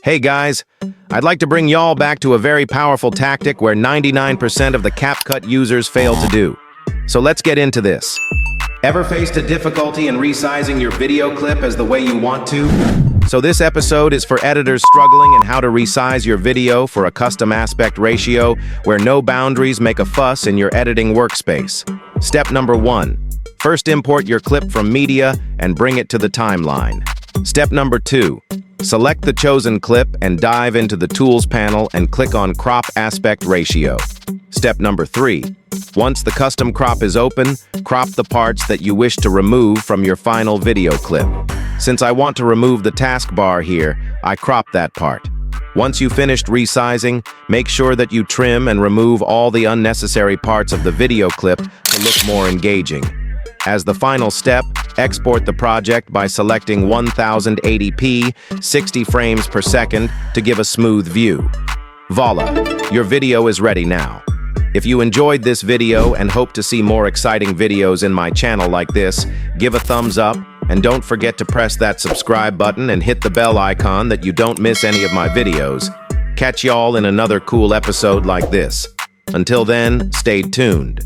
Hey guys, I'd like to bring y'all back to a very powerful tactic where 99% of the CapCut users fail to do. So let's get into this. Ever faced a difficulty in resizing your video clip as the way you want to? So this episode is for editors struggling in how to resize your video for a custom aspect ratio where no boundaries make a fuss in your editing workspace. Step number 1. First import your clip from media and bring it to the timeline. Step number 2. Select the chosen clip and dive into the Tools panel and click on Crop Aspect Ratio. Step number 3. Once the custom crop is open, crop the parts that you wish to remove from your final video clip. Since I want to remove the taskbar here, I crop that part. Once you've finished resizing, make sure that you trim and remove all the unnecessary parts of the video clip to look more engaging. As the final step, export the project by selecting 1080p, 60 frames per second to give a smooth view. Voila, your video is ready now. If you enjoyed this video and hope to see more exciting videos in my channel like this, give a thumbs up and don't forget to press that subscribe button and hit the bell icon that you don't miss any of my videos. Catch y'all in another cool episode like this. Until then, stay tuned.